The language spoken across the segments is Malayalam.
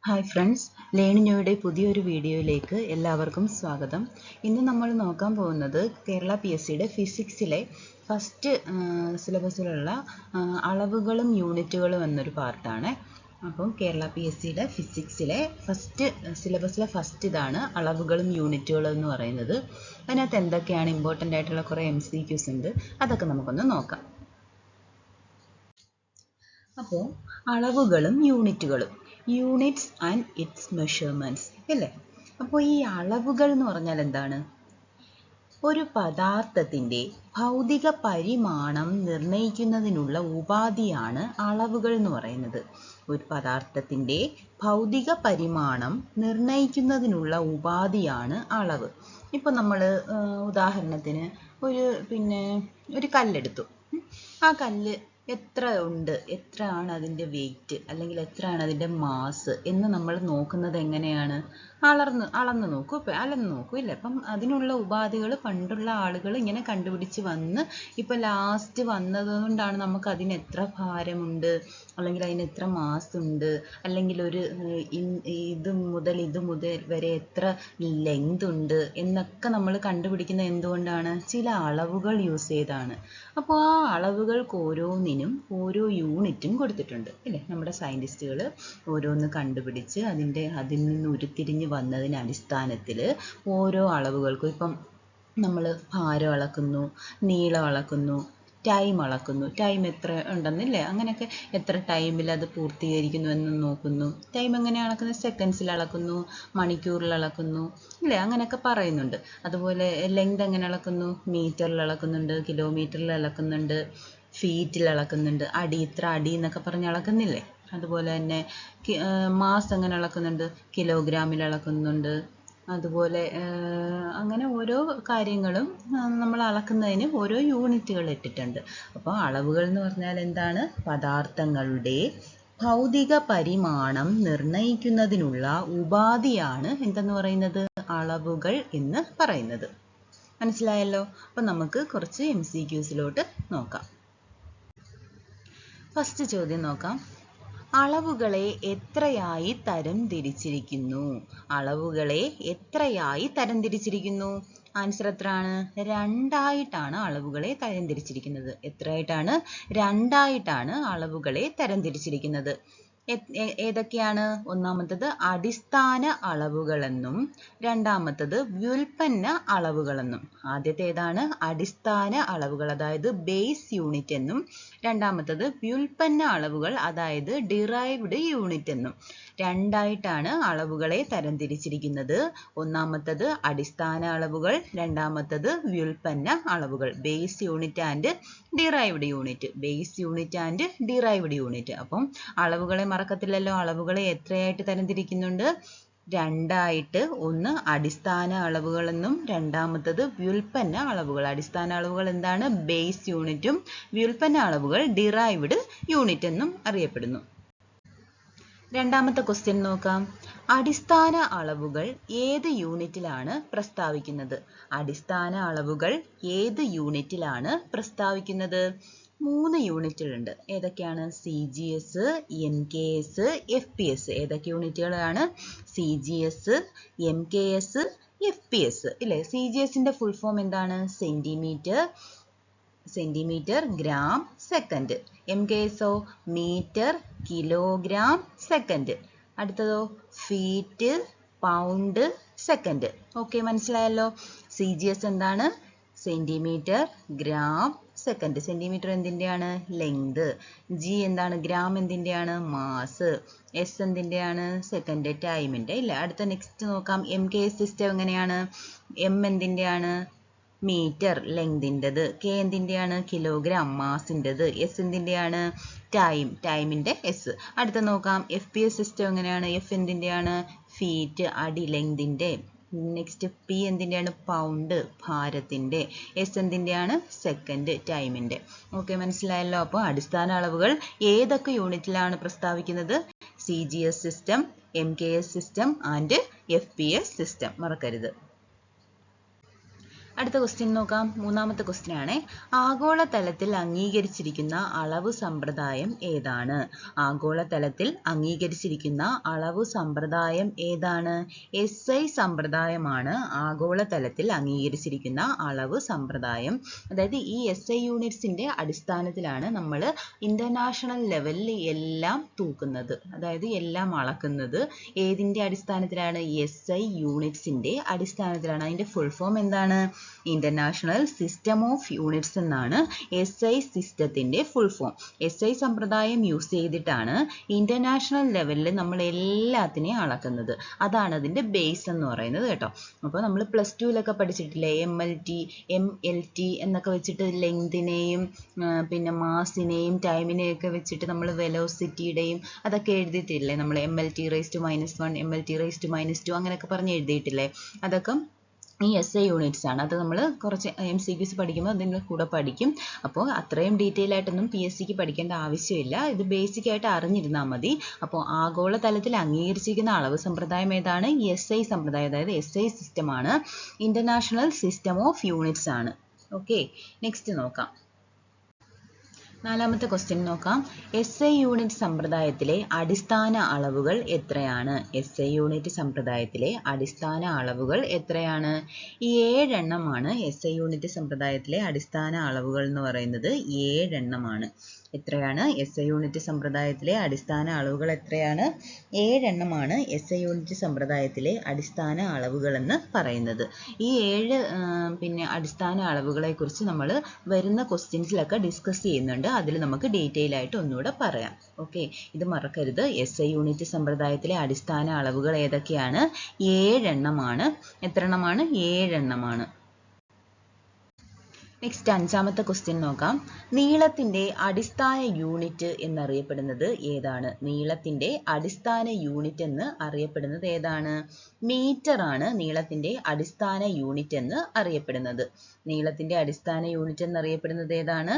ഹായ് ഫ്രണ്ട്സ്, ലേണിനോയുടെ പുതിയൊരു വീഡിയോയിലേക്ക് എല്ലാവർക്കും സ്വാഗതം. ഇന്ന് നമ്മൾ നോക്കാൻ പോകുന്നത് കേരള PSCയുടെ ഫിസിക്സിലെ ഫസ്റ്റ് സിലബസിലുള്ള അളവുകളും യൂണിറ്റുകളും എന്നൊരു പാർട്ടാണ്. അപ്പം കേരള PSCയുടെ ഫിസിക്സിലെ സിലബസിലെ ഫസ്റ്റ് ഇതാണ് അളവുകളും യൂണിറ്റുകളും എന്ന് പറയുന്നത്. അതിനകത്ത് എന്തൊക്കെയാണ് ഇമ്പോർട്ടൻ്റ് ആയിട്ടുള്ള കുറേ MCQs ഉണ്ട്, അതൊക്കെ നമുക്കൊന്ന് നോക്കാം. അപ്പോൾ അളവുകളും യൂണിറ്റുകളും, യൂണിറ്റ്സ് ആൻഡ് ഇറ്റ്സ് മെഷർമെൻറ്റ്സ് അല്ലേ. അപ്പോൾ ഈ അളവുകൾ എന്ന് പറഞ്ഞാൽ എന്താണ്? ഒരു പദാർത്ഥത്തിൻ്റെ ഭൗതിക പരിമാണം നിർണ്ണയിക്കുന്നതിനുള്ള ഉപാധിയാണ് അളവുകൾ എന്ന് പറയുന്നത്. ഒരു പദാർത്ഥത്തിൻ്റെ ഭൗതിക പരിമാണം നിർണ്ണയിക്കുന്നതിനുള്ള ഉപാധിയാണ് അളവ്. ഇപ്പോൾ നമ്മൾ ഉദാഹരണത്തിന് ഒരു കല്ലെടുത്തു. ആ കല്ല് എത്ര ഉണ്ട്, എത്രയാണ് അതിൻ്റെ വെയിറ്റ്, അല്ലെങ്കിൽ എത്രയാണ് അതിൻ്റെ മാസ് എന്ന് നമ്മൾ നോക്കുന്നത് എങ്ങനെയാണ്? അളന്ന് നോക്കും ഇല്ലേ. അപ്പം അതിനുള്ള ഉപാധികൾ പണ്ടുള്ള ആളുകൾ ഇങ്ങനെ കണ്ടുപിടിച്ച് വന്ന് ഇപ്പം ലാസ്റ്റ് വന്നതുകൊണ്ടാണ് നമുക്ക് അതിന് എത്ര ഭാരമുണ്ട്, അല്ലെങ്കിൽ അതിന് എത്ര മാസ് ഉണ്ട്, അല്ലെങ്കിൽ ഇത് മുതൽ വരെ എത്ര ലെങ്ത് ഉണ്ട് എന്നൊക്കെ നമ്മൾ കണ്ടുപിടിക്കുന്നത് എന്തുകൊണ്ടാണ്? ചില അളവുകൾ യൂസ് ചെയ്താണ്. അപ്പോൾ ആ അളവുകൾക്ക് ഓരോന്നിനും ഓരോ യൂണിറ്റും കൊടുത്തിട്ടുണ്ട് അല്ലേ. നമ്മുടെ സയൻറ്റിസ്റ്റുകൾ ഓരോന്ന് കണ്ടുപിടിച്ച് അതിൽ നിന്ന് ഉരുത്തിരിഞ്ഞ് വന്നതിന് അടിസ്ഥാനത്തിൽ ഓരോ അളവുകൾക്കും, ഇപ്പം നമ്മൾ ഭാരം അളക്കുന്നു, നീളം അളക്കുന്നു, ടൈം അളക്കുന്നു, ടൈം എത്ര ഉണ്ടെന്നില്ലേ, അങ്ങനെയൊക്കെ എത്ര ടൈമിൽ അത് പൂർത്തീകരിക്കുന്നു എന്ന് നോക്കുന്നു. ടൈം എങ്ങനെ അളക്കുന്നത്? സെക്കൻഡ്സിൽ അളക്കുന്നു, മണിക്കൂറിൽ അളക്കുന്നു ഇല്ലേ, അങ്ങനെയൊക്കെ പറയുന്നുണ്ട്. അതുപോലെ ലെങ്ത് എങ്ങനെ അളക്കുന്നു? മീറ്ററിൽ അളക്കുന്നുണ്ട്, കിലോമീറ്ററിൽ അളക്കുന്നുണ്ട്, ഫീറ്റിൽ അളക്കുന്നുണ്ട്, ഇത്ര അടി എന്നൊക്കെ പറഞ്ഞ് അളക്കുന്നില്ലേ. അതുപോലെ തന്നെ മാസ് എങ്ങനെ അളക്കുന്നുണ്ട്? കിലോഗ്രാമിൽ അളക്കുന്നുണ്ട്. അതുപോലെ അങ്ങനെ ഓരോ കാര്യങ്ങളും നമ്മൾ അളക്കുന്നതിന് ഓരോ യൂണിറ്റുകൾ ഇട്ടിട്ടുണ്ട്. അപ്പോൾ അളവുകൾ എന്ന് പറഞ്ഞാൽ എന്താണ്? പദാർത്ഥങ്ങളുടെ ഭൗതിക പരിമാണം നിർണ്ണയിക്കുന്നതിനുള്ള ഉപാധിയാണ് എന്തെന്ന് പറയുന്നത്? അളവുകൾ എന്ന് പറയുന്നത്. മനസ്സിലായല്ലോ? അപ്പം നമുക്ക് കുറച്ച് MCQസിലോട്ട് നോക്കാം. ഫസ്റ്റ് ചോദ്യം നോക്കാം. അളവുകളെ എത്രയായി തരംതിരിച്ചിരിക്കുന്നു? അളവുകളെ എത്രയായി തരംതിരിച്ചിരിക്കുന്നു? ആൻസർ എത്രയാണ്? രണ്ടായിട്ടാണ് അളവുകളെ തരംതിരിച്ചിരിക്കുന്നത്. എത്രയായിട്ടാണ്? രണ്ടായിട്ടാണ് അളവുകളെ തരംതിരിച്ചിരിക്കുന്നത്. ഏതൊക്കെയാണ്? ഒന്നാമത്തത് അടിസ്ഥാന അളവുകളെന്നും രണ്ടാമത്തത് വ്യുൽപ്പന്ന അളവുകളെന്നും. ആദ്യത്തെ ഏതാണ്? അടിസ്ഥാന അളവുകൾ, അതായത് ബേസ് യൂണിറ്റ് എന്നും. രണ്ടാമത്തത് വ്യുൽപ്പന്ന അളവുകൾ, അതായത് ഡിറൈവ്ഡ് യൂണിറ്റ് എന്നും. രണ്ടായിട്ടാണ് അളവുകളെ തരംതിരിച്ചിരിക്കുന്നത്. ഒന്നാമത്തത് അടിസ്ഥാന അളവുകൾ, രണ്ടാമത്തത് വ്യുൽപ്പന്ന അളവുകൾ. Base unit and derived unit. Base unit and derived unit. അപ്പം അളവുകളെ മറക്കത്തില്ലല്ലോ. അളവുകളെ എത്രയായിട്ട് തരംതിരിക്കുന്നുണ്ട്? രണ്ടായിട്ട്. ഒന്ന് അടിസ്ഥാന അളവുകൾ എന്നും രണ്ടാമത്തത് വ്യുൽപ്പന്ന അളവുകൾ. അടിസ്ഥാന അളവുകൾ എന്താണ്? ബേസ് യൂണിറ്റും വ്യുൽപ്പന്ന അളവുകൾ ഡിറൈവ്ഡ് യൂണിറ്റ് എന്നും അറിയപ്പെടുന്നു. രണ്ടാമത്തെ ക്വസ്റ്റ്യൻ നോക്കാം. അടിസ്ഥാന അളവുകൾ ഏത് യൂണിറ്റിലാണ് പ്രസ്താവിക്കുന്നത്? അടിസ്ഥാന അളവുകൾ ഏത് യൂണിറ്റിലാണ് പ്രസ്താവിക്കുന്നത്? 3 യൂണിറ്റുകളുണ്ട്. ഏതൊക്കെയാണ്? CGS, MKS, FPS. ഏതൊക്കെ യൂണിറ്റുകളാണ്? CGS, MKS, FPS ഇല്ലേ. CGSന്റെ ഫുൾ ഫോം എന്താണ്? Centimetre, gram, second. MKSോ? Metre, kilogram, second. അടുത്തതോ? Feet, pound, second. ഓക്കെ, മനസ്സിലായല്ലോ. CGS എന്താണ്? Centimetre, gram, second. സെന്റിമീറ്റർ എന്തിൻ്റെയാണ്? ലെങ്ത്. G എന്താണ്? ഗ്രാം എന്തിൻ്റെയാണ്? മാസ്. S എന്തിൻ്റെയാണ്? സെക്കൻഡ്, ടൈമിൻ്റെ ഇല്ല. അടുത്ത നെക്സ്റ്റ് നോക്കാം. MKS സിസ്റ്റം എങ്ങനെയാണ്? M എന്തിൻ്റെയാണ്? മീറ്റർ, ലെങ്തിൻ്റെത്. K എന്തിൻ്റെയാണ്? കിലോഗ്രാം, മാസിൻ്റെത്. S എന്തിൻ്റെയാണ്? ടൈമിൻ്റെ S. അടുത്ത നോക്കാം. FPS സിസ്റ്റം എങ്ങനെയാണ്? F എന്തിൻ്റെയാണ്? ഫീറ്റ്, അടി, ലെങ്തിൻ്റെ. Next P എന്തിൻ്റെയാണ്? പൗണ്ട്, ഭാരത്തിൻ്റെ. S എന്തിൻ്റെയാണ്? സെക്കൻഡ്, ടൈമിൻ്റെ. ഓക്കെ, മനസ്സിലായല്ലോ. അപ്പോൾ അടിസ്ഥാന അളവുകൾ ഏതൊക്കെ യൂണിറ്റിലാണ് പ്രസ്താവിക്കുന്നത്? CGS system, MKS system and FPS system. മറക്കരുത്. അടുത്ത ക്വസ്റ്റ്യൻ നോക്കാം. മൂന്നാമത്തെ ക്വസ്റ്റ്യൻ ആണ്, ആഗോളതലത്തിൽ അംഗീകരിച്ചിരിക്കുന്ന അളവ് സമ്പ്രദായം ഏതാണ്? ആഗോളതലത്തിൽ അംഗീകരിച്ചിരിക്കുന്ന അളവ് സമ്പ്രദായം ഏതാണ്? SI സമ്പ്രദായമാണ് ആഗോളതലത്തിൽ അംഗീകരിച്ചിരിക്കുന്ന അളവ് സമ്പ്രദായം. അതായത് ഈ SI യൂണിറ്റ്സിന്റെ അടിസ്ഥാനത്തിലാണ് നമ്മൾ ഇന്റർനാഷണൽ ലെവലിൽ എല്ലാം തൂക്കുന്നത്, അതായത് എല്ലാം അളക്കുന്നത്. ഏതിന്റെ അടിസ്ഥാനത്തിലാണ്? SI യൂണിറ്റ്സിന്റെ അടിസ്ഥാനത്തിലാണ്. അതിന്റെ ഫുൾ ഫോം എന്താണ്? ഇന്റർനാഷണൽ സിസ്റ്റം ഓഫ് യൂണിറ്റ്സ് എന്നാണ് SI സിസ്റ്റത്തിന്റെ ഫുൾ ഫോം. SI സമ്പ്രദായം യൂസ് ചെയ്തിട്ടാണ് ഇന്റർനാഷണൽ ലെവലിൽ നമ്മൾ എല്ലാത്തിനെയും അളക്കുന്നത്. അതാണ് അതിന്റെ ബേസ് എന്ന് പറയുന്നത് കേട്ടോ. അപ്പോൾ നമ്മൾ പ്ലസ് ടുവിലൊക്കെ പഠിച്ചിട്ടില്ലേ, MLT എന്നൊക്കെ വെച്ചിട്ട് ലെങ്തിനെയും പിന്നെ മാസിനെയും ടൈമിനെയും ഒക്കെ വെച്ചിട്ട് നമ്മൾ വെലോസിറ്റിയുടെയും അതൊക്കെ എഴുതിയിട്ടില്ലേ നമ്മൾ? MLT⁻⁻1 MLT⁻2 അങ്ങനെയൊക്കെ പറഞ്ഞ് എഴുതിയിട്ടില്ലേ? അതൊക്കെ ഈ SI യൂണിറ്റ്സ് ആണ്. അത് നമ്മൾ കുറച്ച് MCQs പഠിക്കുമ്പോൾ അതിൻ്റെ കൂടെ പഠിക്കും. അപ്പോൾ അത്രയും ഡീറ്റെയിൽ ആയിട്ടൊന്നും PSCക്ക് പഠിക്കേണ്ട ആവശ്യമില്ല, ഇത് ബേസിക് ആയിട്ട് അറിഞ്ഞിരുന്നാൽ മതി. അപ്പോൾ ആഗോളതലത്തിൽ അംഗീകരിച്ചിരിക്കുന്ന അളവ് സമ്പ്രദായം ഏതാണ്? SI സമ്പ്രദായം, അതായത് SI സിസ്റ്റം ആണ്, ഇന്റർനാഷണൽ സിസ്റ്റം ഓഫ് യൂണിറ്റ്സ് ആണ്. ഓക്കെ, നെക്സ്റ്റ് നോക്കാം. നാലാമത്തെ ക്വസ്റ്റ്യൻ നോക്കാം. SI യൂണിറ്റ് സമ്പ്രദായത്തിലെ അടിസ്ഥാന അളവുകൾ എത്രയാണ്? SI യൂണിറ്റ് സമ്പ്രദായത്തിലെ അടിസ്ഥാന അളവുകൾ എത്രയാണ്? ഈ 7 എണ്ണമാണ് SI യൂണിറ്റ് സമ്പ്രദായത്തിലെ അടിസ്ഥാന അളവുകൾ എന്ന് പറയുന്നത്. 7 എണ്ണമാണ്. എത്രയാണ്? SI യൂണിറ്റ് സമ്പ്രദായത്തിലെ അടിസ്ഥാന അളവുകൾ എത്രയാണ്? 7 എണ്ണമാണ് SI യൂണിറ്റ് സമ്പ്രദായത്തിലെ അടിസ്ഥാന അളവുകൾ എന്ന് പറയുന്നത്. ഈ 7 പിന്നെ അടിസ്ഥാന അളവുകളെ കുറിച്ച് നമ്മൾ വരുന്ന ക്വസ്റ്റ്യൻസിലൊക്കെ ഡിസ്കസ് ചെയ്യുന്നുണ്ട്. അതിൽ നമുക്ക് ഡീറ്റെയിൽ ആയിട്ട് ഒന്നുകൂടെ പറയാം. ഓക്കെ, ഇത് മറക്കരുത്. SI യൂണിറ്റ് സമ്പ്രദായത്തിലെ അടിസ്ഥാന അളവുകൾ ഏതൊക്കെയാണ്? 7 എണ്ണമാണ്. എത്ര എണ്ണമാണ്? 7 എണ്ണമാണ്. നെക്സ്റ്റ് അഞ്ചാമത്തെ ക്വസ്റ്റ്യൻ നോക്കാം. നീളത്തിന്റെ അടിസ്ഥാന യൂണിറ്റ് എന്നറിയപ്പെടുന്നത് ഏതാണ്? നീളത്തിന്റെ അടിസ്ഥാന യൂണിറ്റ് എന്ന് അറിയപ്പെടുന്നത് ഏതാണ്? മീറ്റർ ആണ് നീളത്തിന്റെ അടിസ്ഥാന യൂണിറ്റ് എന്ന് അറിയപ്പെടുന്നത്. നീളത്തിന്റെ അടിസ്ഥാന യൂണിറ്റ് എന്നറിയപ്പെടുന്നത് ഏതാണ്?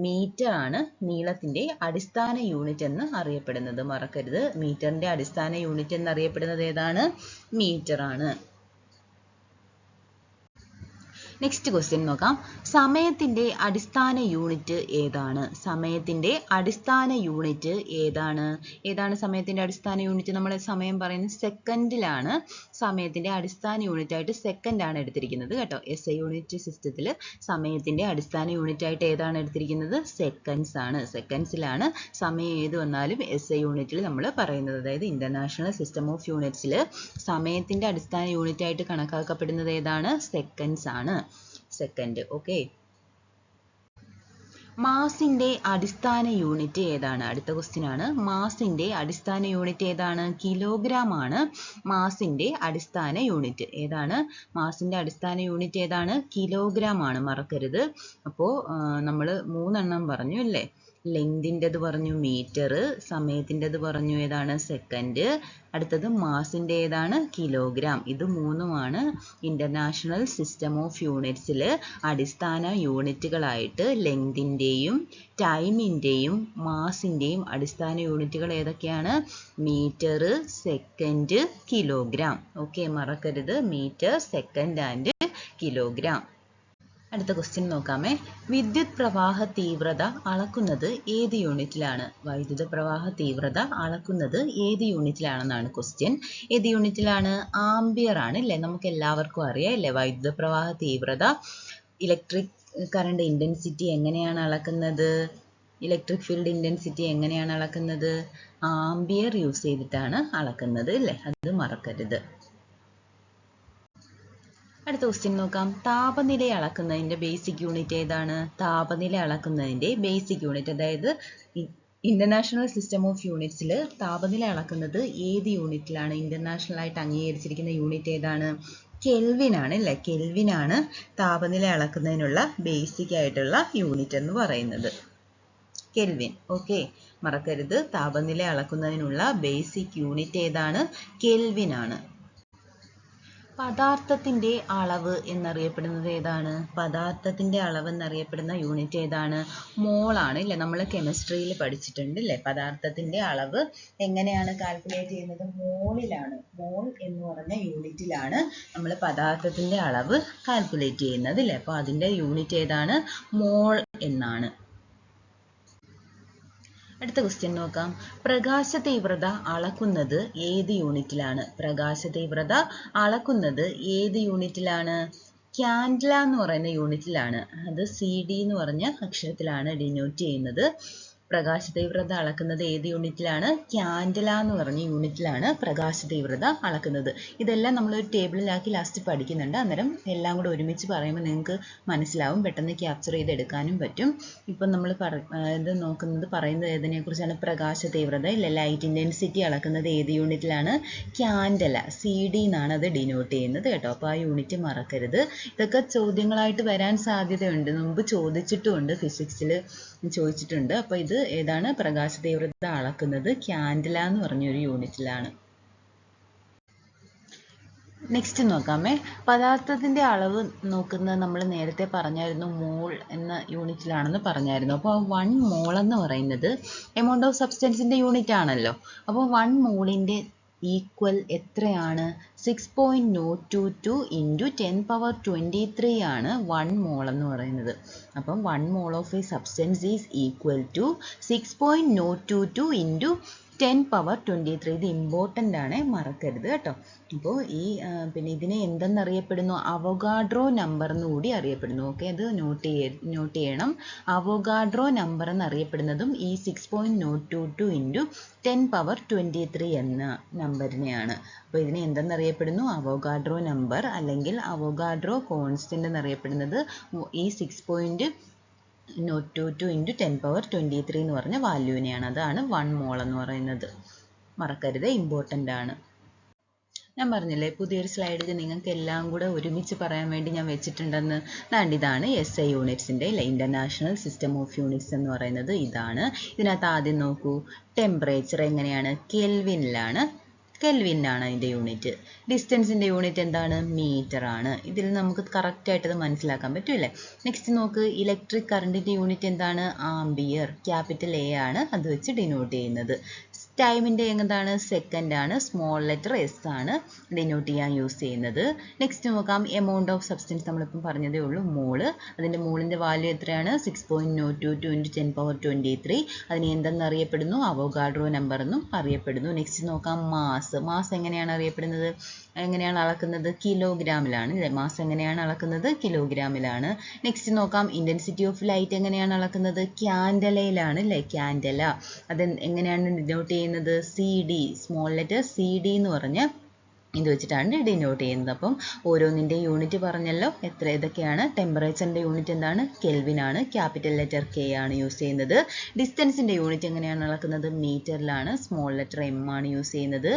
മീറ്റർ ആണ് നീളത്തിന്റെ അടിസ്ഥാന യൂണിറ്റ് എന്ന് അറിയപ്പെടുന്നത്. മറക്കരുത്, മീറ്ററിന്റെ അടിസ്ഥാന യൂണിറ്റ് എന്നറിയപ്പെടുന്നത് ഏതാണ്? മീറ്റർ ആണ്. നെക്സ്റ്റ് ക്വസ്റ്റ്യൻ നോക്കാം. സമയത്തിന്റെ അടിസ്ഥാന യൂണിറ്റ് ഏതാണ്? സമയത്തിന്റെ അടിസ്ഥാന യൂണിറ്റ് ഏതാണ്? ഏതാണ് സമയത്തിന്റെ അടിസ്ഥാന യൂണിറ്റ്? നമ്മൾ സമയം പറയുന്നത് സെക്കൻഡിലാണ്. സമയത്തിന്റെ അടിസ്ഥാന യൂണിറ്റ് ആയിട്ട് സെക്കൻഡ് ആണ് എടുത്തിരിക്കുന്നത് കേട്ടോ. SI യൂണിറ്റ് സിസ്റ്റത്തിൽ സമയത്തിന്റെ അടിസ്ഥാന യൂണിറ്റ് ആയിട്ട് ഏതാണ് എടുത്തിരിക്കുന്നത്? സെക്കൻഡ്സ് ആണ്. സെക്കൻഡ്സിലാണ് സമയം ഏത് വന്നാലും SI യൂണിറ്റിൽ നമ്മൾ പറയുന്നത്. അതായത് ഇന്റർനാഷണൽ സിസ്റ്റം ഓഫ് യൂണിറ്റ്സിൽ സമയത്തിന്റെ അടിസ്ഥാന യൂണിറ്റ് ആയിട്ട് കണക്കാക്കപ്പെടുന്നത് ഏതാണ്? സെക്കൻഡ്സ് ആണ്. സെക്കൻഡ്. ഓക്കെ, മാസിന്റെ അടിസ്ഥാന യൂണിറ്റ് ഏതാണ്? അടുത്ത ക്വസ്റ്റ്യൻ ആണ്. മാസിന്റെ അടിസ്ഥാന യൂണിറ്റ് ഏതാണ്? കിലോഗ്രാം ആണ് മാസിന്റെ അടിസ്ഥാന യൂണിറ്റ്. ഏതാണ് മാസിന്റെ അടിസ്ഥാന യൂണിറ്റ്? ഏതാണ്? കിലോഗ്രാം ആണ്. മറക്കരുത്. അപ്പോൾ നമ്മൾ 3 എണ്ണം പറഞ്ഞു അല്ലേ? ലെങ്തിൻ്റെത് പറഞ്ഞു മീറ്റർ, സമയത്തിൻ്റെത് പറഞ്ഞു ഏതാണ്? സെക്കൻഡ്, അടുത്തത് മാസിൻ്റെ ഏതാണ്? കിലോഗ്രാം. ഇത് മൂന്നുമാണ് ഇന്റർനാഷണൽ സിസ്റ്റം ഓഫ് യൂണിറ്റ്സിൽ അടിസ്ഥാന യൂണിറ്റുകളായിട്ട്. ലെങ്തിൻ്റെയും ടൈമിൻ്റെയും മാസിൻ്റെയും അടിസ്ഥാന യൂണിറ്റുകൾ ഏതൊക്കെയാണ്? Metre, second, kilogram. ഓക്കെ, മറക്കരുത്. Metre, second and kilogram. അടുത്ത ക്വസ്റ്റ്യൻ നോക്കാമേ. വിദ്യുത് പ്രവാഹ തീവ്രത അളക്കുന്നത് ഏത് യൂണിറ്റിലാണ്? വൈദ്യുത പ്രവാഹ തീവ്രത അളക്കുന്നത് ഏത് യൂണിറ്റിലാണെന്നാണ് ക്വസ്റ്റ്യൻ. ഏത് യൂണിറ്റിലാണ്? ആംബിയർ ആണ് അല്ലേ? നമുക്ക് എല്ലാവർക്കും അറിയാം അല്ലേ? വൈദ്യുത പ്രവാഹ തീവ്രത, ഇലക്ട്രിക് കറണ്ട് ഇൻറ്റൻസിറ്റി എങ്ങനെയാണ് അളക്കുന്നത്? ഇലക്ട്രിക് ഫീൽഡ് ഇൻറ്റൻസിറ്റി എങ്ങനെയാണ് അളക്കുന്നത്? ആംബിയർ യൂസ് ചെയ്തിട്ടാണ് അളക്കുന്നത് അല്ലേ? അത് മറക്കരുത്. അടുത്ത ക്വസ്റ്റ്യൻ നോക്കാം. താപനില അളക്കുന്നതിന്റെ ബേസിക് യൂണിറ്റ് ഏതാണ്? താപനില അളക്കുന്നതിന്റെ ബേസിക് യൂണിറ്റ്, അതായത് ഇന്റർനാഷണൽ സിസ്റ്റം ഓഫ് യൂണിറ്റ്സിൽ താപനില അളക്കുന്നത് ഏത് യൂണിറ്റിലാണ്? ഇന്റർനാഷണൽ ആയിട്ട് അംഗീകരിച്ചിരിക്കുന്ന യൂണിറ്റ് ഏതാണ്? കെൽവിൻ ആണ് അല്ലേ? കെൽവിൻ ആണ് താപനില അളക്കുന്നതിനുള്ള ബേസിക് ആയിട്ടുള്ള യൂണിറ്റ് എന്ന് പറയുന്നത്. കെൽവിൻ. ഓക്കെ, മറക്കരുത്. താപനില അളക്കുന്നതിനുള്ള ബേസിക് യൂണിറ്റ് ഏതാണ്? കെൽവിൻ ആണ്. പദാർത്ഥത്തിന്റെ അളവ് എന്നറിയപ്പെടുന്നത് ഏതാണ്? പദാർത്ഥത്തിന്റെ അളവ് എന്നറിയപ്പെടുന്ന യൂണിറ്റ് ഏതാണ്? മോളാണ് ഇല്ലേ? നമ്മൾ കെമിസ്ട്രിയിൽ പഠിച്ചിട്ടുണ്ട് ഇല്ലേ? പദാർത്ഥത്തിന്റെ അളവ് എങ്ങനെയാണ് കാൽക്കുലേറ്റ് ചെയ്യുന്നത്? മോളിലാണ്. മോൾ എന്ന് പറഞ്ഞ യൂണിറ്റിലാണ് നമ്മൾ പദാർത്ഥത്തിന്റെ അളവ് കാൽക്കുലേറ്റ് ചെയ്യുന്നത് ഇല്ലേ? അപ്പോൾ അതിന്റെ യൂണിറ്റ് ഏതാണ്? മോൾ എന്നാണ്. അടുത്ത ക്വസ്റ്റ്യൻ നോക്കാം. പ്രകാശ തീവ്രത അളക്കുന്നത് ഏത് യൂണിറ്റിലാണ്? പ്രകാശ തീവ്രത അളക്കുന്നത് ഏത് യൂണിറ്റിലാണ്? ക്യാൻഡല എന്ന് പറയുന്ന യൂണിറ്റിലാണ്. അത് CD എന്ന് പറഞ്ഞ അക്ഷരത്തിലാണ് ഡിനോട്ട് ചെയ്യുന്നത്. പ്രകാശ തീവ്രത അളക്കുന്നത് ഏത് യൂണിറ്റിലാണ്? ക്യാൻഡല എന്ന് പറഞ്ഞ യൂണിറ്റിലാണ് പ്രകാശ തീവ്രത അളക്കുന്നത്. ഇതെല്ലാം നമ്മൾ ഒരു ടേബിളിലാക്കി ലാസ്റ്റ് പഠിക്കുന്നുണ്ട്. അന്നേരം എല്ലാം കൂടെ ഒരുമിച്ച് പറയുമ്പോൾ നിങ്ങൾക്ക് മനസ്സിലാവും, പെട്ടെന്ന് ക്യാപ്ചർ ചെയ്തെടുക്കാനും പറ്റും. ഇപ്പം നമ്മൾ ഇത് നോക്കുന്നത് പറയുന്നത് ഏതിനെക്കുറിച്ചാണ്? പ്രകാശ തീവ്രത ഇല്ല, ലൈറ്റ് ഇൻറ്റൻസിറ്റി അളക്കുന്നത് ഏത് യൂണിറ്റിലാണ്? ക്യാൻഡല, CD എന്നാണ് അത് ഡിനോട്ട് ചെയ്യുന്നത് കേട്ടോ. അപ്പോൾ ആ യൂണിറ്റ് മറക്കരുത്. ഇതൊക്കെ ചോദ്യങ്ങളായിട്ട് വരാൻ സാധ്യതയുണ്ട്. മുമ്പ് ചോദിച്ചിട്ടുമുണ്ട്, ഫിസിക്സിൽ ചോദിച്ചിട്ടുണ്ട്. അപ്പോൾ ഇത് ഏതാണ്? പ്രകാശ തീവ്രത അളക്കുന്നത് ക്യാൻഡല എന്ന് പറഞ്ഞൊരു യൂണിറ്റിലാണ്. നെക്സ്റ്റ് നോക്കാമേ. പദാർത്ഥത്തിന്റെ അളവ് നോക്കുന്നത് നമ്മൾ നേരത്തെ പറഞ്ഞായിരുന്നു, മോൾ എന്ന യൂണിറ്റിലാണെന്ന് പറഞ്ഞായിരുന്നു. അപ്പോൾ 1 മോൾ എന്ന് പറയുന്നത് എമൗണ്ട് ഓഫ് സബ്സ്റ്റൻസിന്റെ യൂണിറ്റ് ആണല്ലോ. അപ്പോൾ 1 മോളിന്റെ ഈക്വൽ എത്രയാണ്? 6.022 ഇൻറ്റു 10⁻23 ആണ് 1 മോൾ എന്ന് പറയുന്നത്. അപ്പം 1 mole of a substance is equal to 6.022 into 10⁻23. ഇത് ഇമ്പോർട്ടൻ്റ് ആണ്, മറക്കരുത് കേട്ടോ. അപ്പോൾ ഈ പിന്നെ ഇതിനെ എന്തെന്നറിയപ്പെടുന്നു? അവോഗാഡ്രോ നമ്പർ എന്നുകൂടി അറിയപ്പെടുന്നു. ഓക്കെ, അത് നോട്ട് ചെയ്യണം. അവോഗാഡ്രോ നമ്പർ എന്നറിയപ്പെടുന്നതും ഈ 6.022 ഇൻറ്റു 10⁻23 എന്ന നമ്പറിനെയാണ്. അപ്പോൾ ഇതിനെ എന്തെന്നറിയപ്പെടുന്നു? അവോഗാഡ്രോ നമ്പർ അല്ലെങ്കിൽ അവോഗാഡ്രോ കോൺസ്റ്റൻ്റ് എന്നറിയപ്പെടുന്നത് ഈ 6.022 ഇൻറ്റു 10⁻23 എന്ന് പറഞ്ഞ വാല്യൂവിനെയാണ്. അതാണ് 1 മോൾ എന്ന് പറയുന്നത്. മറക്കരുത്, ഇമ്പോർട്ടൻ്റ് ആണ്. ഞാൻ പറഞ്ഞില്ലേ, പുതിയൊരു സ്ലൈഡിൽ നിങ്ങൾക്ക് എല്ലാം കൂടെ ഒരുമിച്ച് പറയാൻ വേണ്ടി ഞാൻ വെച്ചിട്ടുണ്ടെന്ന്. ഇതാണ് SI യൂണിറ്റ്സിൻ്റെ ഇല്ല, ഇൻ്റർനാഷണൽ സിസ്റ്റം ഓഫ് യൂണിറ്റ്സ് എന്ന് പറയുന്നത് ഇതാണ്. ഇതിനകത്ത് ആദ്യം നോക്കൂ, ടെമ്പറേച്ചർ എങ്ങനെയാണ്? കെൽവിനിലാണ്. കെൽവിനാണ് അതിൻ്റെ യൂണിറ്റ്. ഡിസ്റ്റൻസിൻ്റെ യൂണിറ്റ് എന്താണ്? മീറ്റർ ആണ്. ഇതിൽ നമുക്ക് കറക്റ്റായിട്ട് അത് മനസ്സിലാക്കാൻ പറ്റുമല്ലേ? നെക്സ്റ്റ് നോക്ക്, ഇലക്ട്രിക് കറണ്ടിൻ്റെ യൂണിറ്റ് എന്താണ്? ആംബിയർ. ക്യാപിറ്റൽ A ആണ് അത് വെച്ച് ഡിനോട്ട് ചെയ്യുന്നത്. ടൈമിൻ്റെ എന്താണ്? സെക്കൻഡ് ആണ്. സ്മോൾ ലെറ്റർ S ആണ് ഡിനോട്ട് ചെയ്യാൻ യൂസ് ചെയ്യുന്നത്. നെക്സ്റ്റ് നോക്കാം, എമൗണ്ട് ഓഫ് സബ്സ്റ്റൻസ് നമ്മളിപ്പം പറഞ്ഞതേ ഉള്ളൂ, മോള്. അതിൻ്റെ മോളിൻ്റെ വാല്യൂ എത്രയാണ്? 6.022 ഇൻറ്റു 10⁻23. അതിനെ എന്തെന്ന് അറിയപ്പെടുന്നു? അവോഗാഡ്രോ നമ്പർ എന്നും അറിയപ്പെടുന്നു. നെക്സ്റ്റ് നോക്കാം, മാസ്. മാസ് എങ്ങനെയാണ് അറിയപ്പെടുന്നത്? എങ്ങനെയാണ് അളക്കുന്നത്? കിലോഗ്രാമിലാണ് അല്ലേ? മാസ് എങ്ങനെയാണ് അളക്കുന്നത്? കിലോഗ്രാമിലാണ്. നെക്സ്റ്റ് നോക്കാം, ഇൻറ്റൻസിറ്റി ഓഫ് ലൈറ്റ് എങ്ങനെയാണ് അളക്കുന്നത്? ക്യാൻഡലയിലാണ് അല്ലേ? ക്യാൻഡല. അത് എങ്ങനെയാണ് ഡിനോട്ട് ചെയ്യുന്നത്? CD, സ്മോൾ ലെറ്റർ CD എന്ന് പറഞ്ഞ ഇത് വെച്ചിട്ടാണ് ഡിനോട്ട് ചെയ്യുന്നത്. അപ്പം ഓരോന്നിൻ്റെ യൂണിറ്റ് പറഞ്ഞല്ലോ, ഏതൊക്കെയാണ്? ടെമ്പറേച്ചറിൻ്റെ യൂണിറ്റ് എന്താണ്? കെൽവിൻ ആണ്. ക്യാപിറ്റൽ ലെറ്റർ K ആണ് യൂസ് ചെയ്യുന്നത്. ഡിസ്റ്റൻസിൻ്റെ യൂണിറ്റ് എങ്ങനെയാണ് അളക്കുന്നത്? മീറ്ററിലാണ്. സ്മോൾ ലെറ്റർ M ആണ് യൂസ് ചെയ്യുന്നത്.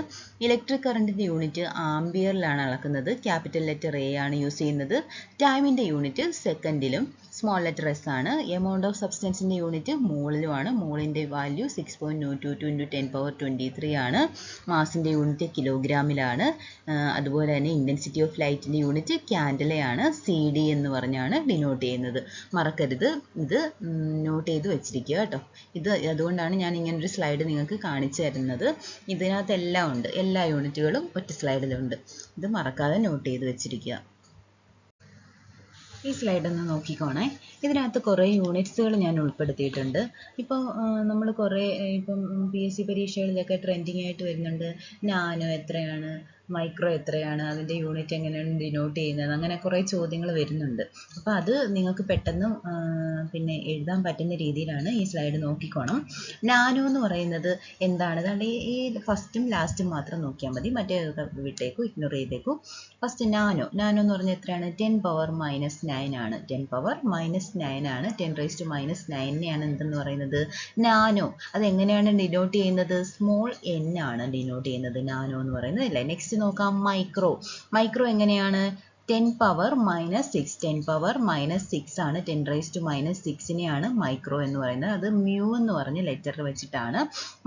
ഇലക്ട്രിക് കറണ്ടിൻ്റെ യൂണിറ്റ് ആംബിയറിലാണ് അളക്കുന്നത്. ക്യാപിറ്റൽ ലെറ്റർ A ആണ് യൂസ് ചെയ്യുന്നത്. ടൈമിൻ്റെ യൂണിറ്റ് സെക്കൻഡിലും സ്മോൾ ലെറ്റർ S ആണ്. എമൗണ്ട് ഓഫ് സബ്സ്റ്റൻസിൻ്റെ യൂണിറ്റ് മോളിലുമാണ്. മോളിൻ്റെ വാല്യൂ 6.022 ഇൻറ്റു 10⁻23 ആണ്. മാസിൻ്റെ യൂണിറ്റ് കിലോഗ്രാമിലാണ്. അതുപോലെ തന്നെ ഇൻറ്റൻസിറ്റി ഓഫ് ലൈറ്റിൻ്റെ യൂണിറ്റ് ക്യാൻഡലയാണ്. CD എന്ന് പറഞ്ഞാണ് ഡിനോട്ട് ചെയ്യുന്നത്. മറക്കരുത്, ഇത് നോട്ട് ചെയ്ത് വെച്ചിരിക്കുക കേട്ടോ. ഇത് അതുകൊണ്ടാണ് ഞാൻ ഇങ്ങനൊരു സ്ലൈഡ് നിങ്ങൾക്ക് കാണിച്ചു തരുന്നത്. ഇതിനകത്ത് എല്ലാം ഉണ്ട്, എല്ലാ യൂണിറ്റുകളും ഒറ്റ സ്ലൈഡിലുണ്ട്. ഇത് മറക്കാതെ നോട്ട് ചെയ്ത് വെച്ചിരിക്കുക. ഈ സ്ലൈഡ് ഒന്ന് നോക്കിക്കോണേ. ഇതിനകത്ത് കുറേ യൂണിറ്റ്സുകൾ ഞാൻ ഉൾപ്പെടുത്തിയിട്ടുണ്ട്. ഇപ്പോൾ നമ്മൾ കുറേ ഇപ്പം PSC പരീക്ഷകളിലൊക്കെ ട്രെൻഡിങ് ആയിട്ട് വരുന്നുണ്ട്. നാനോ എത്രയാണ്, മൈക്രോ എത്രയാണ്, അതിൻ്റെ യൂണിറ്റ് എങ്ങനെയാണ് ഡിനോട്ട് ചെയ്യുന്നത്, അങ്ങനെ കുറേ ചോദ്യങ്ങൾ വരുന്നുണ്ട്. അപ്പോൾ അത് നിങ്ങൾക്ക് പെട്ടെന്ന് പിന്നെ എഴുതാൻ പറ്റുന്ന രീതിയിലാണ് ഈ സ്ലൈഡ്. നോക്കിക്കോണം. നാനോ എന്ന് പറയുന്നത് എന്താണ്? അതാണ്ട് ഈ ഫസ്റ്റും ലാസ്റ്റും മാത്രം നോക്കിയാൽ മതി, മറ്റേ വിട്ടേക്കൂ, ഇഗ്നോർ ചെയ്തേക്കൂ. ഫസ്റ്റ് നാനോ എന്ന് പറഞ്ഞാൽ എത്രയാണ്? 10⁻⁹ ആണ്. 10⁻⁹ ആണ്. 10⁻⁹ എന്തെന്ന് പറയുന്നത്? നാനോ. അതെങ്ങനെയാണ് ഡിനോട്ട് ചെയ്യുന്നത്? സ്മോൾ n ആണ് ഡിനോട്ട് ചെയ്യുന്നത് നാനോ എന്ന് പറയുന്നത് അല്ലേ? നെക്സ്റ്റ് നോക്കാം, മൈക്രോ. മൈക്രോ എങ്ങനെയാണ്? 10 പവർ മൈനസ് 6 10 പവർ മൈനസ് 6 ആണ് 10 റൈസ് ടു മൈനസ് 6നെയാണ് മൈക്രോ എന്ന് പറയുന്നത്. അത് മ്യൂ എന്ന് പറഞ്ഞ ലെറ്റർ വെച്ചിട്ടാണ്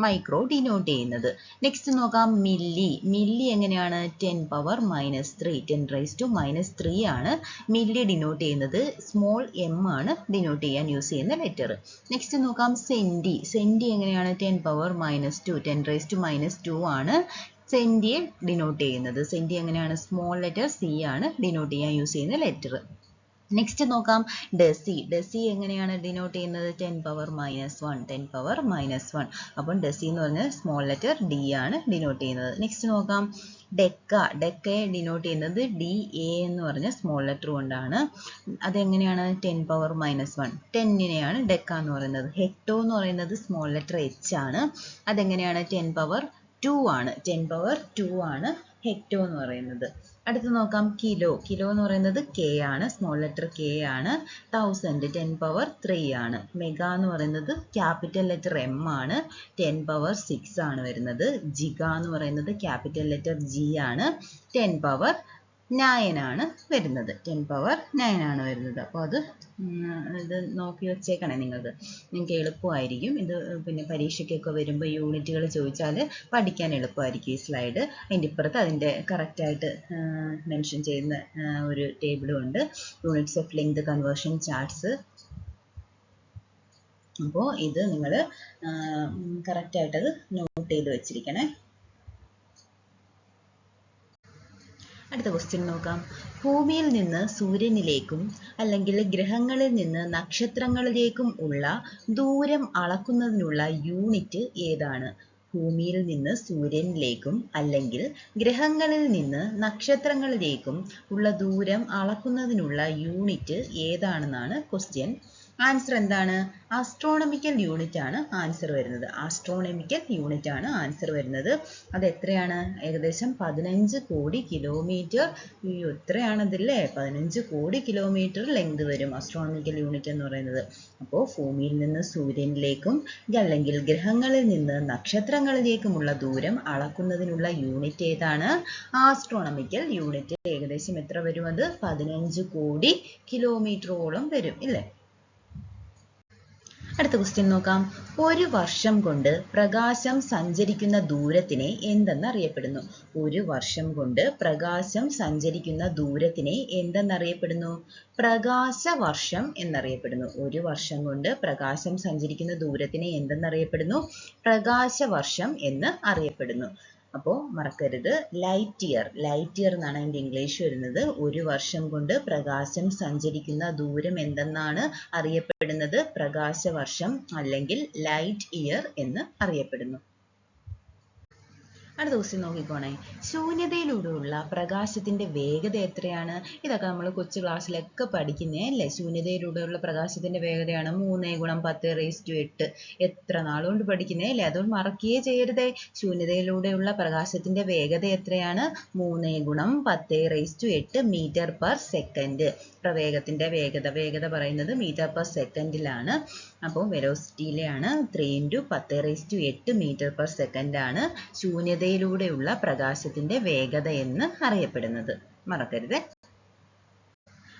മൈക്രോ ഡിനോട്ട് ചെയ്യുന്നത്. നെക്സ്റ്റ് നോക്കാം മില്ലി. മില്ലി എങ്ങനെയാണ് 10 power minus 3 10 raise to minus 3 ആണ് മില്ലി ഡിനോട്ട് ചെയ്യുന്നത്. സ്മോൾ എം ആണ് ഡിനോട്ട് ചെയ്യാൻ യൂസ് ചെയ്യുന്ന ലെറ്റർ. നെക്സ്റ്റ് നോക്കാം സെന്റി. സെന്റി എങ്ങനെയാണ് 10 power minus 2 10 raise to minus 2 ആണ് സെന്റിയെ ഡിനോട്ട് ചെയ്യുന്നത്. സെന്റി എങ്ങനെയാണ് സ്മോൾ ലെറ്റർ സി ആണ് ഡിനോട്ട് ചെയ്യാൻ യൂസ് ചെയ്യുന്ന ലെറ്റർ. നെക്സ്റ്റ് നോക്കാം ഡെസി. ഡെസി എങ്ങനെയാണ് ഡിനോട്ട് ചെയ്യുന്നത് 10 പവർ മൈനസ് 1 10 പവർ മൈനസ് 1. അപ്പം ഡെസി എന്ന് പറഞ്ഞാൽ സ്മോൾ ലെറ്റർ ഡി ആണ് ഡിനോട്ട് ചെയ്യുന്നത്. നെക്സ്റ്റ് നോക്കാം ഡെക്ക. ഡെക്കയെ ഡിനോട്ട് ചെയ്യുന്നത് ഡി എ എന്ന് പറഞ്ഞ സ്മോൾ ലെറ്റർ കൊണ്ടാണ്. അതെങ്ങനെയാണ് 10 പവർ മൈനസ് 1 10നെയാണ് ഡെക്ക എന്ന് പറയുന്നത്. ഹെക്ടോ എന്ന് പറയുന്നത് സ്മോൾ ലെറ്റർ എച്ച് ആണ്. അതെങ്ങനെയാണ് 10 പവർ 2 ആണ് 10 പവർ 2 ആണ് ഹെക്ടോ എന്ന് പറയുന്നത്. അടുത്ത് നോക്കാം കിലോ. കിലോ എന്ന് പറയുന്നത് കെ ആണ് സ്മോൾ ലെറ്റർ കെ ആണ്. 1000 10 പവർ 3 ആണ്. മെഗാ എന്ന് പറയുന്നത് ക്യാപിറ്റൽ ലെറ്റർ എം ആണ് 10 പവർ 6 ആണ് വരുന്നത്. ജിഗ എന്ന് പറയുന്നത് ക്യാപിറ്റൽ ലെറ്റർ ജി ആണ് 10 പവർ 9 ആണ് വരുന്നത്. 10 പവർ 9 ആണ് വരുന്നത്. അപ്പോൾ ഇത് നോക്കി വെച്ചേക്കണേ നിങ്ങൾക്ക് എളുപ്പമായിരിക്കും. ഇത് പിന്നെ പരീക്ഷയ്ക്കൊക്കെ വരുമ്പോൾ യൂണിറ്റുകൾ ചോദിച്ചാൽ പഠിക്കാൻ എളുപ്പമായിരിക്കും ഈ സ്ലൈഡ്. അതിൻ്റെ ഇപ്പുറത്ത് അതിൻ്റെ കറക്റ്റായിട്ട് മെൻഷൻ ചെയ്യുന്ന ഒരു ടേബിളും ഉണ്ട്. Units of length conversion charts. അപ്പോൾ ഇത് നിങ്ങൾ കറക്റ്റായിട്ടത് നോട്ട് ചെയ്ത് വെച്ചിരിക്കണേ. അടുത്ത ക്വസ്റ്റ്യൻ നോക്കാം. ഭൂമിയിൽ നിന്ന് സൂര്യനിലേക്കും അല്ലെങ്കിൽ ഗ്രഹങ്ങളിൽ നിന്ന് നക്ഷത്രങ്ങളിലേക്കും ഉള്ള ദൂരം അളക്കുന്നതിനുള്ള യൂണിറ്റ് ഏതാണ്? ഭൂമിയിൽ നിന്ന് സൂര്യനിലേക്കും അല്ലെങ്കിൽ ഗ്രഹങ്ങളിൽ നിന്ന് നക്ഷത്രങ്ങളിലേക്കും ഉള്ള ദൂരം അളക്കുന്നതിനുള്ള യൂണിറ്റ് ഏതാണെന്നാണ് ക്വസ്റ്റ്യൻ. ആൻസർ എന്താണ്? ആസ്ട്രോണമിക്കൽ യൂണിറ്റ് ആണ് ആൻസർ വരുന്നത്. ആസ്ട്രോണമിക്കൽ യൂണിറ്റ് ആണ് ആൻസർ വരുന്നത്. അത് എത്രയാണ്? ഏകദേശം 15 കോടി കിലോമീറ്റർ. എത്രയാണതില്ലേ? 15 കോടി കിലോമീറ്റർ ലെങ്ത് വരും ആസ്ട്രോണമിക്കൽ യൂണിറ്റ് എന്ന് പറയുന്നത്. അപ്പോൾ ഭൂമിയിൽ നിന്ന് സൂര്യനിലേക്കും അല്ലെങ്കിൽ ഗ്രഹങ്ങളിൽ നിന്ന് നക്ഷത്രങ്ങളിലേക്കുമുള്ള ദൂരം അളക്കുന്നതിനുള്ള യൂണിറ്റ് ഏതാണ്? Astronomical unit. ഏകദേശം എത്ര വരും? അത് 15 കോടി കിലോമീറ്ററോളം വരും ഇല്ലേ? അടുത്ത ക്വസ്റ്റ്യൻ നോക്കാം. ഒരു വർഷം കൊണ്ട് പ്രകാശം സഞ്ചരിക്കുന്ന ദൂരത്തിനെ എന്തെന്നറിയപ്പെടുന്നു? ഒരു വർഷം കൊണ്ട് പ്രകാശം സഞ്ചരിക്കുന്ന ദൂരത്തിനെ എന്തെന്നറിയപ്പെടുന്നു? പ്രകാശവർഷം എന്നറിയപ്പെടുന്നു. ഒരു വർഷം കൊണ്ട് പ്രകാശം സഞ്ചരിക്കുന്ന ദൂരത്തിനെ എന്തെന്നറിയപ്പെടുന്നു? പ്രകാശവർഷം എന്ന് അറിയപ്പെടുന്നു. അപ്പോൾ മറക്കരുത്, ലൈറ്റ് ഇയർ. ലൈറ്റ് ഇയർ എന്നാണ് അതിൻ്റെ ഇംഗ്ലീഷ് വരുന്നത്. ഒരു വർഷം കൊണ്ട് പ്രകാശം സഞ്ചരിക്കുന്ന ദൂരം എന്തെന്നാണ് അറിയപ്പെടുന്നത്? പ്രകാശവർഷം അല്ലെങ്കിൽ ലൈറ്റ് ഇയർ എന്ന് അറിയപ്പെടുന്നു. അടുത്ത ക്വസ്റ്റ്യൻ നോക്കിക്കോണേ. ശൂന്യതയിലൂടെയുള്ള പ്രകാശത്തിന്റെ വേഗത എത്രയാണ്? ഇതൊക്കെ നമ്മൾ കൊച്ചു ക്ലാസ്സിലൊക്കെ പഠിക്കുന്നേ അല്ലേ? ശൂന്യതയിലൂടെയുള്ള പ്രകാശത്തിന്റെ വേഗതയാണ് 3 × 10⁸. എത്ര നാളുകൊണ്ട് പഠിക്കുന്നേ അല്ലേ? അതുകൊണ്ട് മറക്കുകയേ ചെയ്യരുതേ. ശൂന്യതയിലൂടെയുള്ള പ്രകാശത്തിന്റെ വേഗത എത്രയാണ്? 3 × 10⁸ മീറ്റർ/സെക്കൻഡ്. പ്രവേഗത്തിന്റെ വേഗത പറയുന്നത് മീറ്റർ/സെക്കൻഡിലാണ്. അപ്പോൾ വെലോസിറ്റിയിലെയാണ്. 3 × 10⁸ മീറ്റർ/സെക്കൻഡ് ആണ് ശൂന്യതയിലൂടെയുള്ള പ്രകാശത്തിന്റെ വേഗത എന്ന് അറിയപ്പെടുന്നത്. മറക്കരുത്.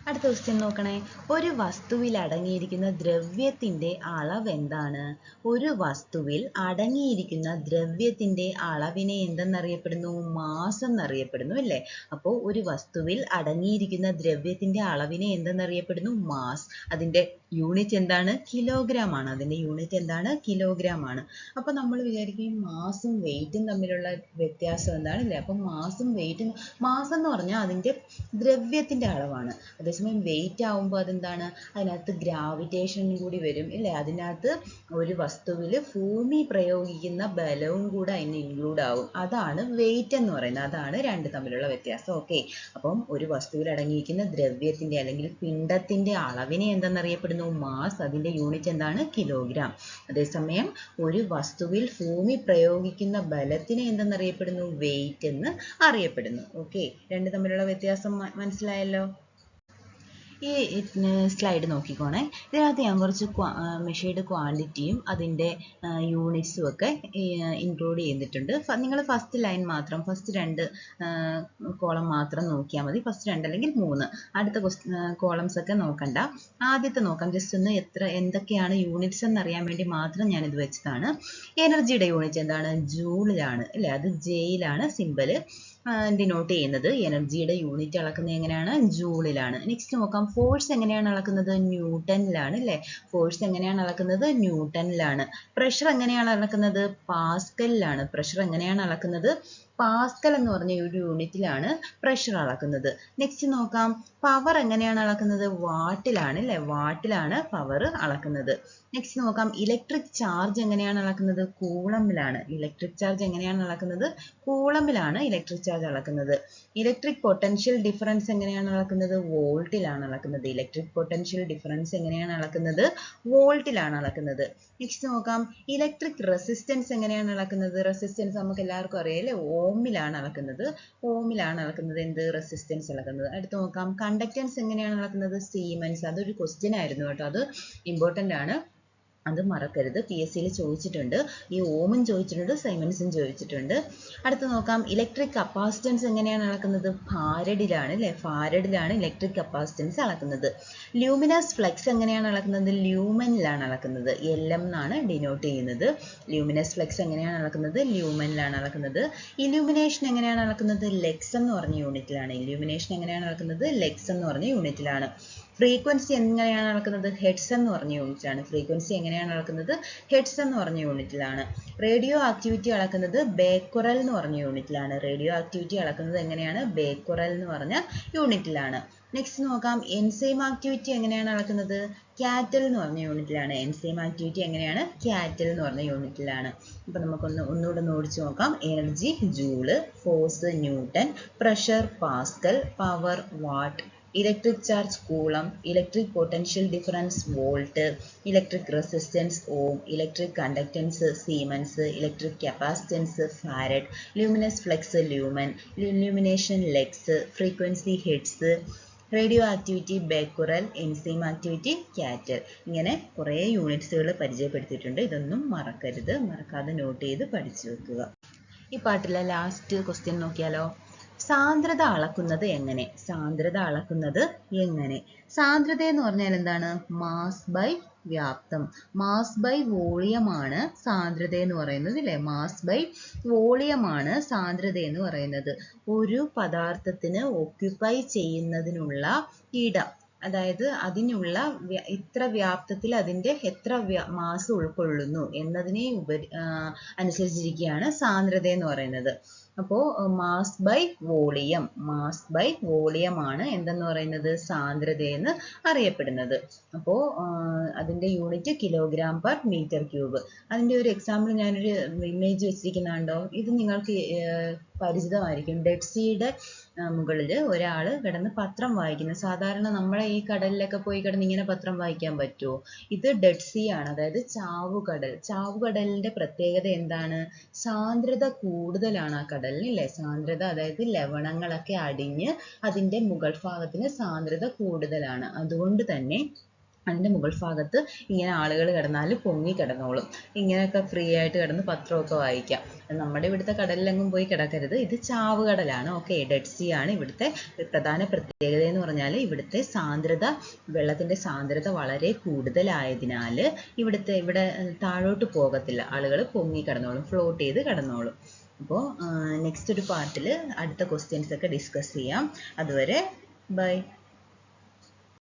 അടുത്ത ക്വസ്റ്റ്യൻ നോക്കണേ. ഒരു വസ്തുവിൽ അടങ്ങിയിരിക്കുന്ന ദ്രവ്യത്തിന്റെ അളവ് എന്താണ്? ഒരു വസ്തുവിൽ അടങ്ങിയിരിക്കുന്ന ദ്രവ്യത്തിന്റെ അളവിനെ എന്തെന്നറിയപ്പെടുന്നു? മാസ് എന്നറിയപ്പെടുന്നു അല്ലേ? അപ്പോൾ ഒരു വസ്തുവിൽ അടങ്ങിയിരിക്കുന്ന ദ്രവ്യത്തിന്റെ അളവിനെ എന്തെന്നറിയപ്പെടുന്നു? മാസ്. അതിന്റെ യൂണിറ്റ് എന്താണ്? കിലോഗ്രാം ആണ്. അതിന്റെ യൂണിറ്റ് എന്താണ്? കിലോഗ്രാം ആണ്. അപ്പോൾ നമ്മൾ വിചാരിക്കും മാസും വെയിറ്റും തമ്മിലുള്ള വ്യത്യാസം എന്താണ് അല്ലേ? അപ്പം മാസും വെയിറ്റും, മാസ് എന്ന് പറഞ്ഞാൽ അതിന്റെ ദ്രവ്യത്തിന്റെ അളവാണ്. അതേസമയം വെയിറ്റ് ആവുമ്പോൾ അതെന്താണ്? അതിനകത്ത് ഗ്രാവിറ്റേഷൻ കൂടി വരും ഇല്ലേ? അതിനകത്ത് ഒരു വസ്തുവിൽ ഭൂമി പ്രയോഗിക്കുന്ന ബലവും കൂടെ അതിന് ഇൻക്ലൂഡ് ആവും. അതാണ് വെയിറ്റ് എന്ന് പറയുന്നത്. അതാണ് രണ്ട് തമ്മിലുള്ള വ്യത്യാസം. ഓക്കെ. അപ്പം ഒരു വസ്തുവിൽ അടങ്ങിയിരിക്കുന്ന ദ്രവ്യത്തിന്റെ അല്ലെങ്കിൽ പിണ്ഡത്തിന്റെ അളവിനെ എന്തെന്നറിയപ്പെടുന്നു? മാസ്. അതിന്റെ യൂണിറ്റ് എന്താണ്? കിലോഗ്രാം. അതേസമയം ഒരു വസ്തുവിൽ ഭൂമി പ്രയോഗിക്കുന്ന ബലത്തിനെ എന്തെന്നറിയപ്പെടുന്നു? വെയിറ്റ് എന്ന് അറിയപ്പെടുന്നു. ഓക്കെ. രണ്ട് തമ്മിലുള്ള വ്യത്യാസം മനസ്സിലായല്ലോ? ഈ സ്ലൈഡ് നോക്കിക്കോണേ. ഇതിനകത്ത് ഞാൻ കുറച്ച് മെഷേർഡ് ക്വാണ്ടിറ്റിയും അതിൻ്റെ യൂണിറ്റ്സും ഒക്കെ ഇൻക്ലൂഡ് ചെയ്തിട്ടുണ്ട്. നിങ്ങൾ ഫസ്റ്റ് ലൈൻ മാത്രം, ഫസ്റ്റ് 2 കോളം മാത്രം നോക്കിയാൽ മതി. ഫസ്റ്റ് 2 അല്ലെങ്കിൽ 3. അടുത്ത കോളംസ് ഒക്കെ നോക്കണ്ട. ആദ്യത്തെ നോക്കാം. ജസ്റ്റ് ഒന്ന് എന്തൊക്കെയാണ് യൂണിറ്റ്സ് എന്നറിയാൻ വേണ്ടി മാത്രം ഞാനിത് വെച്ചതാണ്. എനർജിയുടെ യൂണിറ്റ് എന്താണ്? ജൂളിലാണ് അല്ലേ? അത് ജെയിലാണ് സിമ്പൽ ഡിനോട്ട് ചെയ്യുന്നത്. എനർജിയുടെ യൂണിറ്റ് അളക്കുന്നത് എങ്ങനെയാണ്? ജൂളിലാണ്. നെക്സ്റ്റ് നോക്കാം. ഫോഴ്സ് എങ്ങനെയാണ് അളക്കുന്നത്? ന്യൂട്ടണിലാണ് അല്ലേ? ഫോഴ്സ് എങ്ങനെയാണ് അളക്കുന്നത്? ന്യൂട്ടണിലാണ്. പ്രഷർ എങ്ങനെയാണ് അളക്കുന്നത്? പാസ്കലിലാണ്. പ്രഷർ എങ്ങനെയാണ് അളക്കുന്നത്? പാസ്കൽ എന്ന് പറഞ്ഞ ഒരു യൂണിറ്റിലാണ് പ്രഷർ അളക്കുന്നത്. നെക്സ്റ്റ് നോക്കാം. പവർ എങ്ങനെയാണ് അളക്കുന്നത്? വാട്ടിലാണ് അല്ലേ? വാട്ടിലാണ് പവർ അളക്കുന്നത്. നെക്സ്റ്റ് നോക്കാം. ഇലക്ട്രിക് ചാർജ് എങ്ങനെയാണ് അളക്കുന്നത്? കൂളമ്പിലാണ്. ഇലക്ട്രിക് ചാർജ് എങ്ങനെയാണ് അളക്കുന്നത്? കൂളമ്പിലാണ് ഇലക്ട്രിക് ചാർജ് അളക്കുന്നത്. ഇലക്ട്രിക് പൊട്ടൻഷ്യൽ ഡിഫറൻസ് എങ്ങനെയാണ് അളക്കുന്നത്? വോൾട്ടിലാണ് അളക്കുന്നത്. ഇലക്ട്രിക് പൊട്ടൻഷ്യൽ ഡിഫറൻസ് എങ്ങനെയാണ് അളക്കുന്നത്? വോൾട്ടിലാണ് അളക്കുന്നത്. നെക്സ്റ്റ് നോക്കാം. ഇലക്ട്രിക് റെസിസ്റ്റൻസ് എങ്ങനെയാണ് അളക്കുന്നത്? റെസിസ്റ്റൻസ് നമുക്ക് എല്ലാവർക്കും അറിയാലേ? ഓമിലാണ് അളക്കുന്നത്. ഓമിലാണ് അളക്കുന്നത് എന്ത്? റെസിസ്റ്റൻസ് അളക്കുന്നത്. അടുത്ത് നോക്കാം. കണ്ടക്റ്റൻസ് എങ്ങനെയാണ് അളക്കുന്നത്? സീമെൻസ്. അതൊരു ക്വസ്റ്റ്യൻ ആയിരുന്നു കേട്ടോ. അത് ഇമ്പോർട്ടൻ്റ് ആണ്, അത് മറക്കരുത്. PSCയിൽ ചോദിച്ചിട്ടുണ്ട്. ഈ ഓമും ചോദിച്ചിട്ടുണ്ട്, സൈമൻസും ചോദിച്ചിട്ടുണ്ട്. അടുത്ത് നോക്കാം. ഇലക്ട്രിക് കപ്പാസിറ്റൻസ് എങ്ങനെയാണ് അളക്കുന്നത്? ഫാരഡിലാണ് അല്ലേ? ഫാരഡിലാണ് ഇലക്ട്രിക് കപ്പാസിറ്റൻസ് അളക്കുന്നത്. ലൂമിനസ് ഫ്ലക്സ് എങ്ങനെയാണ് അളക്കുന്നത്? ലൂമനിലാണ് അളക്കുന്നത്. LM എന്നാണ് ഡിനോട്ട് ചെയ്യുന്നത്. ലൂമിനസ് ഫ്ലക്സ് എങ്ങനെയാണ് അളക്കുന്നത്? ലൂമനിലാണ് അളക്കുന്നത്. ഇലൂമിനേഷൻ എങ്ങനെയാണ് അളക്കുന്നത്? ലെക്സ് എന്ന് പറഞ്ഞ യൂണിറ്റിലാണ്. ഇലൂമിനേഷൻ എങ്ങനെയാണ് അളക്കുന്നത്? ലെക്സ് എന്ന് പറഞ്ഞ യൂണിറ്റിലാണ്. ഫ്രീക്വൻസി എങ്ങനെയാണ് അളക്കുന്നത്? ഹെഡ്സ് എന്ന് പറഞ്ഞ യൂണിറ്റിലാണ്. ഫ്രീക്വൻസി എങ്ങനെയാണ് അളക്കുന്നത്? ഹെഡ്സ് എന്ന് പറഞ്ഞ യൂണിറ്റിലാണ്. റേഡിയോ ആക്ടിവിറ്റി അളക്കുന്നത് ബേക്വറൽ എന്ന് പറഞ്ഞ യൂണിറ്റിലാണ്. റേഡിയോ ആക്ടിവിറ്റി അളക്കുന്നത് എങ്ങനെയാണ്? ബേക്വറൽ എന്ന് പറഞ്ഞ യൂണിറ്റിലാണ്. നെക്സ്റ്റ് നോക്കാം. എൻസൈം ആക്ടിവിറ്റി എങ്ങനെയാണ് അളക്കുന്നത്? കാറ്റൽ എന്ന് പറഞ്ഞ യൂണിറ്റിലാണ്. എൻസൈം ആക്ടിവിറ്റി എങ്ങനെയാണ്? കാറ്റൽ എന്ന് പറഞ്ഞ യൂണിറ്റിലാണ്. അപ്പോൾ നമുക്കൊന്ന് ഒന്നുകൂടെ ഓടിച്ച് നോക്കാം. Energy joule, force newton, pressure pascal, power watt, electric charge coulomb, electric potential difference volt, electric resistance ohm, electric conductance siemens, electric capacitance farad, luminous flux lumen, illumination lux, frequency hertz, radioactivity becquerel, enzyme activity katal. ഇങ്ങനെ കുറേ യൂണിറ്റ്സുകൾ പരിചയപ്പെടുത്തിയിട്ടുണ്ട്. ഇതൊന്നും മറക്കരുത്. മറക്കാതെ നോട്ട് ചെയ്ത് പഠിച്ചു വെക്കുക. ഈ പാട്ടിലെ ലാസ്റ്റ് ക്വസ്റ്റ്യൻ നോക്കിയാലോ? സാന്ദ്രത അളക്കുന്നത് എങ്ങനെ? സാന്ദ്രത അളക്കുന്നത് എങ്ങനെ? സാന്ദ്രത എന്ന് പറഞ്ഞാൽ എന്താണ്? മാസ് ബൈ വ്യാപ്തം. മാസ് ബൈ വോളിയമാണ് സാന്ദ്രത എന്ന് പറയുന്നത് അല്ലേ? മാസ് ബൈ വോളിയമാണ് സാന്ദ്രത എന്ന് പറയുന്നത്. ഒരു പദാർത്ഥത്തിന് ഓക്യുപ്പൈ ചെയ്യുന്നതിനുള്ള ഇടം, അതായത് അതിനുള്ള ഇത്ര വ്യാപ്തത്തിൽ അതിൻ്റെ എത്ര മാസ് ഉൾക്കൊള്ളുന്നു എന്നതിനെ അനുസരിച്ചിരിക്കുകയാണ് സാന്ദ്രത എന്ന് പറയുന്നത്. അപ്പോൾ mass by volume, mass by വോളിയമാണ് എന്തെന്ന് പറയുന്നത്? സാന്ദ്രത എന്ന് അറിയപ്പെടുന്നത്. അപ്പോൾ അതിൻ്റെ unit kilogram per metre cube. അതിൻ്റെ ഒരു എക്സാമ്പിൾ ഞാനൊരു ഇമേജ് വെച്ചിരിക്കുന്നുണ്ടോ? ഇത് നിങ്ങൾക്ക് പരിചിതമായിരിക്കും. ഡെഡ് സീയുടെ മുകളിൽ ഒരാൾ കിടന്ന് പത്രം വായിക്കുന്നു. സാധാരണ നമ്മളെ ഈ കടലിലൊക്കെ പോയി കിടന്ന് ഇങ്ങനെ പത്രം വായിക്കാൻ പറ്റുമോ? ഇത് ഡെഡ് സീ ആണ്, അതായത് ചാവുകടൽ. ചാവുകടലിന്റെ പ്രത്യേകത എന്താണ്? സാന്ദ്രത കൂടുതലാണ് ആ കടലിന് അല്ലേ? സാന്ദ്രത, അതായത് ലവണങ്ങളൊക്കെ അടിഞ്ഞ് അതിന്റെ മുകൾ ഭാഗത്തിന് സാന്ദ്രത കൂടുതലാണ്. അതുകൊണ്ട് തന്നെ അതിൻ്റെ മുകൾ ഭാഗത്ത് ഇങ്ങനെ ആളുകൾ കിടന്നാൽ പൊങ്ങി കിടന്നോളും. ഇങ്ങനെയൊക്കെ ഫ്രീ ആയിട്ട് കിടന്ന് പത്രമൊക്കെ വായിക്കാം. നമ്മുടെ ഇവിടുത്തെ കടലിലെങ്ങും പോയി കിടക്കരുത്. ഇത് ചാവുകടലാണ്. ഓക്കെ, ഡെഡ് സീ ആണ് ഇവിടുത്തെ പ്രധാന പ്രത്യേകത എന്ന് പറഞ്ഞാൽ ഇവിടുത്തെ സാന്ദ്രത, വെള്ളത്തിൻ്റെ സാന്ദ്രത വളരെ കൂടുതലായതിനാൽ ഇവിടെ താഴോട്ട് പോകത്തില്ല. ആളുകൾ പൊങ്ങി കിടന്നോളും, ഫ്ലോട്ട് ചെയ്ത് കിടന്നോളും. അപ്പോൾ നെക്സ്റ്റ് ഒരു പാർട്ടിൽ അടുത്ത ക്വസ്റ്റ്യൻസ് ഒക്കെ ഡിസ്കസ് ചെയ്യാം. അതുവരെ ബൈ.